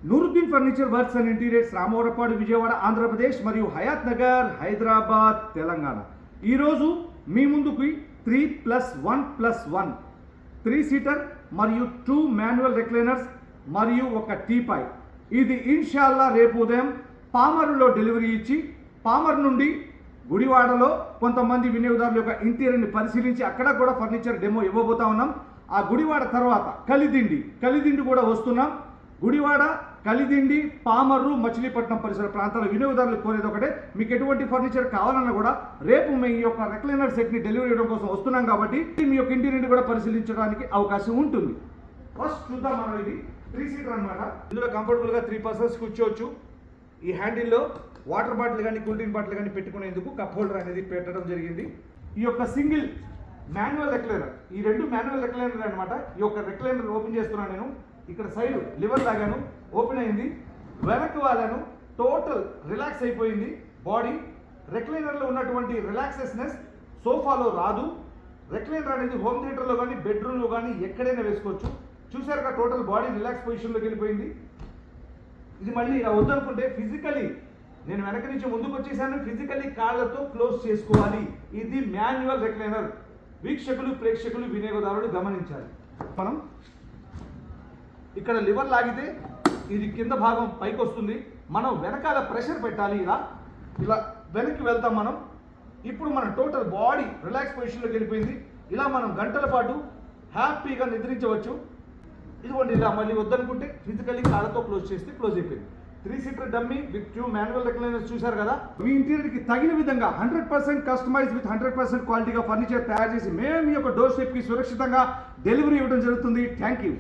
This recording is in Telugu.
Nooruddin furniture works and interiors, Ramavarapadu, Vijayawada, Andhra Pradesh మరియు హయాత్ నగర్, హైదరాబాద్, తెలంగాణ. ఈరోజు మీ ముందుకి 3+1+1 3 సీటర్ మరియు 2 మాన్యువల్ రెక్లైనర్స్ మరియు ఒక టీపాయ్. ఇది ఇన్షాల్లా రేపు ఉదయం పామరులో డెలివరీ ఇచ్చి పామర్ నుండి గుడివాడలో కొంతమంది వినియోగదారుల యొక్క ఇంటీరియర్ని పరిశీలించి అక్కడ కూడా ఫర్నిచర్ డెమో ఇవ్వబోతా ఉన్నాం. ఆ గుడివాడ తర్వాత కలిదిండి కూడా వస్తున్నాం. గుడివాడ, కలిదిండి, పామర్రు, మచిలీపట్నం పరిసర ప్రాంతాల వినియోగదారులు కోరేది ఒకటే, మీకు ఎటువంటి ఫర్నిచర్ కావాలన్నా కూడా రేపు మీ యొక్క రెక్లైనర్ సెట్ని డెలివరీ ఇవ్వడం కోసం వస్తున్నాం కాబట్టి మీ యొక్క ఇంటీరియర్ని కూడా పరిశీలించడానికి అవకాశం ఉంటుంది. ఫస్ట్ చూద్దాం మనం. ఇది 3 సీటర్ అనమాట. ఇందులో కంఫర్టబుల్గా 3 పర్సన్స్ కూర్చోవచ్చు. ఈ హ్యాండిల్లో వాటర్ బాటిల్ కానీ కూల్ డ్రింక్ బాటిల్ కానీ పెట్టుకునేందుకు కప్ హోల్డర్ అనేది పెట్టడం జరిగింది. ఈ యొక్క సింగిల్ మాన్యువల్ రెక్లైనర్, ఈ 2 మాన్యువల్ రెక్లైనర్ అనమాట. ఈ యొక్క రెక్లైనర్ ఓపెన్ చేస్తున్నాను నేను. ఇక్కడ సైడ్ లివర్ లాగాను, ఓపెన్ అయింది. వెనక్కి వాళ్ళను టోటల్ రిలాక్స్ అయిపోయింది బాడీ. రెక్లైనర్లో ఉన్నటువంటి రిలాక్సెస్నెస్ సోఫాలో రాదు. రెక్లైనర్ అనేది హోమ్ థియేటర్లో కానీ బెడ్రూమ్లో కానీ ఎక్కడైనా వేసుకోవచ్చు. చూసారుగా టోటల్ బాడీ రిలాక్స్ పొజిషన్లోకి వెళ్ళిపోయింది. ఇది మళ్ళీ ఇలా వద్దనుకుంటే ఫిజికలీ నేను వెనక నుంచి ముందుకు వచ్చేసాను, ఫిజికలీ కాళ్ళతో క్లోజ్ చేసుకోవాలి. ఇది మాన్యువల్ రెక్లైనర్. వీక్షకులు, ప్రేక్షకులు, వినియోగదారులు గమనించాలి. మనం ఇక్కడ లివర్ లాగితే ఇది కింద భాగం పైకి వస్తుంది. మనం వెనకాల ప్రెషర్ పెట్టాలి. ఇలా వెనక్కి వెళ్తాం మనం. ఇప్పుడు మన టోటల్ బాడీ రిలాక్స్ పొజిషన్లోకి వెళ్ళిపోయింది. ఇలా మనం గంటల పాటు హ్యాపీగా నిద్రించవచ్చు. ఇదిగోండి, ఇలా మళ్ళీ వద్దనుకుంటే ఫిజికల్లీ కాళ్ళతో క్లోజ్ చేస్తే క్లోజ్ అయిపోయింది. 3 seater dummy with 2 manual recliners చూశారు కదా. మీ ఇంటీరియర్కి తగిన విధంగా 100% కస్టమైజ్ విత్ 100% క్వాలిటీగా ఫర్నిచర్ తయారు చేసి మేము మీ యొక్క డోర్ స్టెప్కి సురక్షితంగా డెలివరీ ఇవ్వడం జరుగుతుంది. Thank you.